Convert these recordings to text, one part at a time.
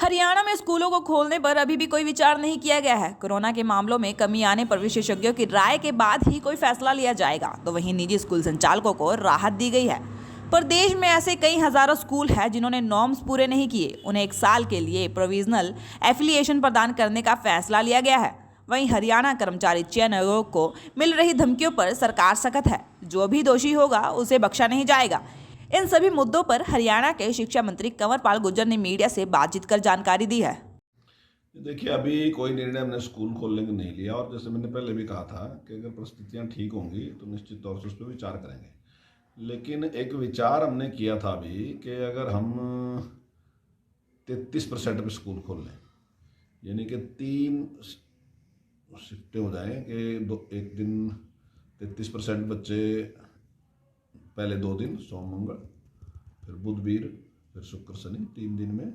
हरियाणा में स्कूलों को खोलने पर अभी भी कोई विचार नहीं किया गया है। कोरोना के मामलों में कमी आने पर विशेषज्ञों की राय के बाद ही कोई फैसला लिया जाएगा। तो वहीं निजी स्कूल संचालकों को राहत दी गई है। प्रदेश में ऐसे कई हजारों स्कूल हैं जिन्होंने नॉर्म्स पूरे नहीं किए। उन्हें 1 साल के लिए प्रोविजनल एफिलिएशन प्रदान करने का फैसला लिया गया है। वहीं हरियाणा कर्मचारी चयन आयोग को मिल रही धमकियों पर सरकार सख्त है। जो भी दोषी होगा उसे बख्शा नहीं जाएगा। इन सभी मुद्दों पर हरियाणा के शिक्षा मंत्री कंवर पाल गुर्जर ने मीडिया से बातचीत कर जानकारी दी है। देखिए, अभी कोई निर्णय हमने स्कूल खोलने का नहीं लिया और जैसे मैंने पहले भी कहा था कि अगर परिस्थितियां ठीक होंगी तो निश्चित तौर से उस पर विचार करेंगे। लेकिन एक विचार हमने किया था अभी कि अगर हम 33% पे स्कूल खोल लें, यानी कि 3 शिफ्टें हो जाएं कि एक दिन 33% बच्चे, पहले 2 दिन सोम मंगल, फिर बुध वीर, फिर शुक्र शनि, 3 दिन में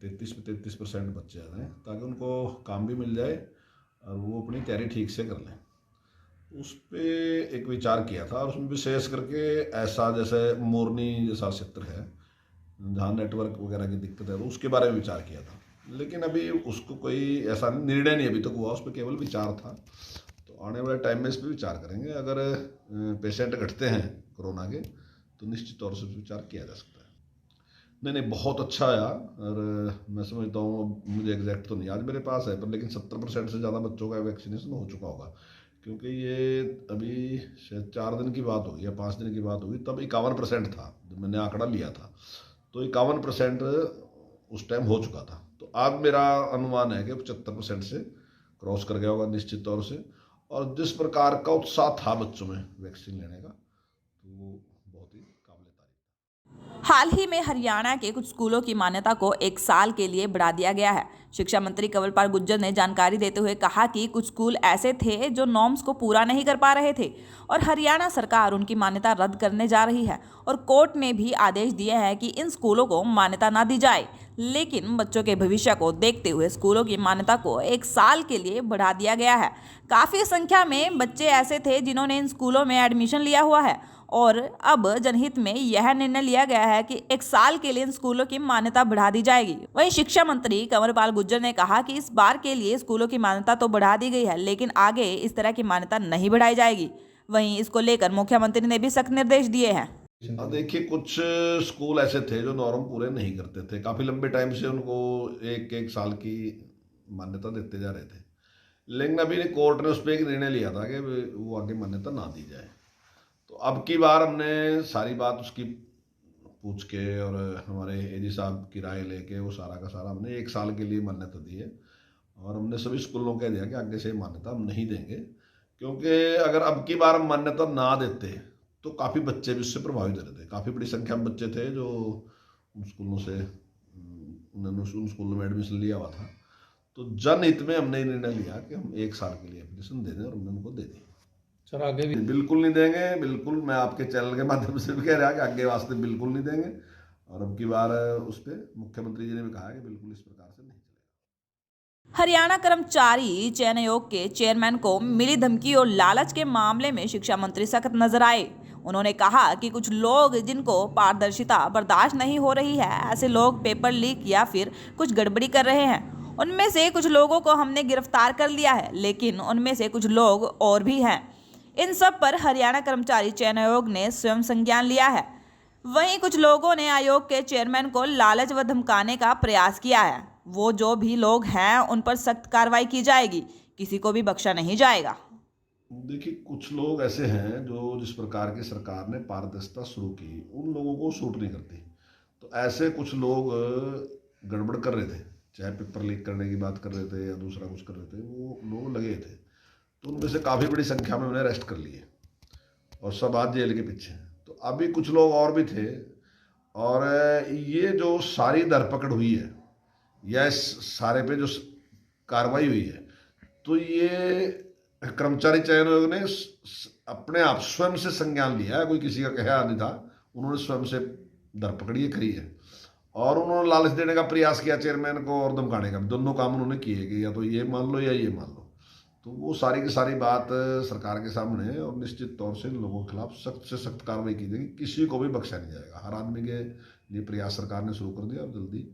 33% बच्चे आ जाएँ ताकि उनको काम भी मिल जाए और वो अपनी तैयारी ठीक से कर लें। उस पर एक विचार किया था और उसमें विशेष करके ऐसा जैसे मोरनी जैसा क्षेत्र है जहाँ नेटवर्क वगैरह की दिक्कत है, तो उसके बारे में विचार किया था। लेकिन अभी उसको कोई ऐसा निर्णय नहीं अभी तक हुआ, उस पर केवल विचार था। तो आने वाले टाइम में इस पर विचार करेंगे। अगर पेशेंट घटते हैं कोरोना के तो निश्चित तौर से विचार किया जा सकता है। नहीं, बहुत अच्छा आया और मैं समझता हूँ, मुझे एग्जैक्ट तो नहीं आज मेरे पास है, पर लेकिन 70% से ज़्यादा बच्चों का वैक्सीनेशन हो चुका होगा, क्योंकि ये अभी शायद 4 दिन की बात होगी या 5 दिन की बात होगी, तब 51% था जब मैंने आंकड़ा लिया था। तो 51% उस टाइम हो चुका था। तो आज मेरा अनुमान है कि 75% से क्रॉस कर गया होगा निश्चित तौर से। और जिस प्रकार का उत्साह था बच्चों में वैक्सीन लेने का, तो वो बहुत ही काबिल तारीफ। हाल ही में हरियाणा के कुछ स्कूलों की मान्यता को 1 साल के लिए बढ़ा दिया गया है। शिक्षा मंत्री कंवर पाल गुर्जर ने जानकारी देते हुए कहा कि कुछ स्कूल ऐसे थे जो नॉर्म्स को पूरा नहीं कर पा रहे थे और हरियाणा सरकार उनकी मान्यता रद्द करने जा रही है और कोर्ट ने भी आदेश दिए हैं कि इन स्कूलों को मान्यता ना दी जाए। लेकिन बच्चों के भविष्य को देखते हुए स्कूलों की मान्यता को 1 साल के लिए बढ़ा दिया गया है। काफ़ी संख्या में बच्चे ऐसे थे जिन्होंने इन स्कूलों में एडमिशन लिया हुआ है और अब जनहित में यह निर्णय लिया गया है कि 1 साल के लिए इन स्कूलों की मान्यता बढ़ा दी जाएगी। वहीं शिक्षा मंत्री कंवर पाल गुर्जर ने कहा कि इस बार के लिए स्कूलों की मान्यता तो बढ़ा दी गई है, लेकिन आगे इस तरह की मान्यता नहीं बढ़ाई जाएगी। वहीं इसको लेकर मुख्यमंत्री ने भी सख्त निर्देश दिए हैं। देखिए, कुछ स्कूल ऐसे थे जो नॉर्म पूरे नहीं करते थे, काफ़ी लंबे टाइम से उनको 1-1 साल की मान्यता देते जा रहे थे। लेकिन अभी कोर्ट ने उस पर एक निर्णय लिया था कि वो आगे मान्यता ना दी जाए। तो अब की बार हमने सारी बात उसकी पूछ के और हमारे एजी साहब की राय लेके वो सारा का सारा हमने 1 साल के लिए मान्यता दी है और हमने सभी स्कूलों को कह दिया कि आगे से मान्यता हम नहीं देंगे, क्योंकि अगर अब की बार हम मान्यता ना देते तो काफ़ी बच्चे भी उससे प्रभावित हो रहे थे। काफ़ी बड़ी संख्या में बच्चे थे जो उन स्कूलों से उन्होंने उन स्कूलों में एडमिशन लिया हुआ था। तो जनहित में हमने निर्णय लिया कि हम 1 साल के लिए एप्लीकेशन दे दें और हमने उनको दे दी। सर आगे भी बिल्कुल नहीं देंगे, बिल्कुल। मैं आपके चैनल के माध्यम से भी कह रहा कि आगे वास्ते बिल्कुल नहीं देंगे। और अब की बार उस पर मुख्यमंत्री जी ने भी कहा कि बिल्कुल इस प्रकार से नहीं चलेगा। हरियाणा कर्मचारी चयन आयोग के चेयरमैन को मिली धमकी और लालच के मामले में शिक्षा मंत्री सख्त नजर आए। उन्होंने कहा कि कुछ लोग जिनको पारदर्शिता बर्दाश्त नहीं हो रही है, ऐसे लोग पेपर लीक या फिर कुछ गड़बड़ी कर रहे हैं। उनमें से कुछ लोगों को हमने गिरफ्तार कर लिया है, लेकिन उनमें से कुछ लोग और भी हैं। इन सब पर हरियाणा कर्मचारी चयन आयोग ने स्वयं संज्ञान लिया है। वहीं कुछ लोगों ने आयोग के चेयरमैन को लालच व धमकाने का प्रयास किया है। वो जो भी लोग हैं उन पर सख्त कार्रवाई की जाएगी, किसी को भी बख्शा नहीं जाएगा। देखिए, कुछ लोग ऐसे हैं जो जिस प्रकार की सरकार ने पारदर्शिता शुरू की उन लोगों को सूट नहीं करती। तो ऐसे कुछ लोग गड़बड़ कर रहे थे, चाहे पेपर लीक करने की बात कर रहे थे या दूसरा कुछ कर रहे थे, वो लोग लगे थे। तो उनमें से काफ़ी बड़ी संख्या में उन्हें अरेस्ट कर लिए और सब आज जेल के पीछे हैं। तो अभी कुछ लोग और भी थे और ये जो सारी धरपकड़ हुई है या इस सारे पे जो कार्रवाई हुई है, तो ये कर्मचारी चयन आयोग ने अपने आप स्वयं से संज्ञान लिया है, कोई किसी का कहा नहीं था। उन्होंने स्वयं से धरपकड़ ये करी है और उन्होंने लालच देने का प्रयास किया चेयरमैन को और धमकाने का, दोनों काम उन्होंने किए कि या तो ये मान लो या ये मान लो। तो वो सारी की सारी बात सरकार के सामने है और निश्चित तौर से इन लोगों के खिलाफ सख्त से सख्त कार्रवाई की जाएगी। किसी को भी बख्शा नहीं जाएगा। हर आदमी के लिए प्रयास सरकार ने शुरू कर दिया और जल्दी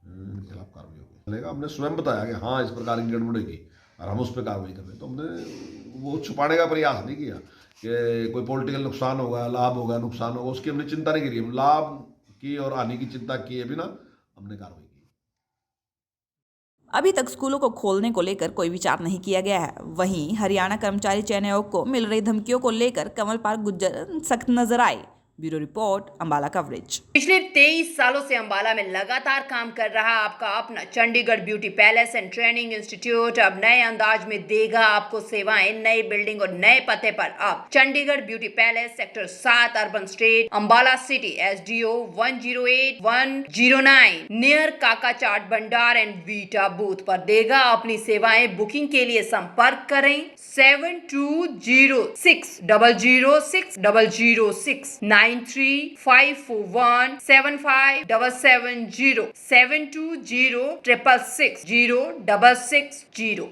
इनके खिलाफ खिलाफ कार्रवाई होगी। चलेगा, हमने स्वयं बताया कि हाँ इस प्रकार की गड़बड़ी की और हम उस पर कार्रवाई कर रहे हैं, तो हमने वो छुपाने का प्रयास नहीं किया कि कोई पॉलिटिकल नुकसान होगा, लाभ होगा, नुकसान होगा, उसकी हमने चिंता नहीं करी। लाभ की और हानि की चिंता किए बिना हमने कार्रवाई की। अभी तक स्कूलों को खोलने को लेकर कोई विचार नहीं किया गया है। वहीं हरियाणा कर्मचारी चयन आयोग को मिल रही धमकियों को लेकर कंवर पाल गुर्जर सख्त नजर आए। Bureau report, Ambala coverage. पिछले 23 सालों से अंबाला में लगातार काम कर रहा आपका अपना Chandigarh beauty palace and training institute अब नए अंदाज में देगा आपको सेवाएं। नई बिल्डिंग और नए पते पर अब Chandigarh beauty palace, sector 7, urban state, Ambala city, SDO 108-109 near काका चाट भंडार एंड वीटा बूथ पर देगा अपनी सेवाएं। बुकिंग के लिए संपर्क करें 7206006006 9354175770 72066606660।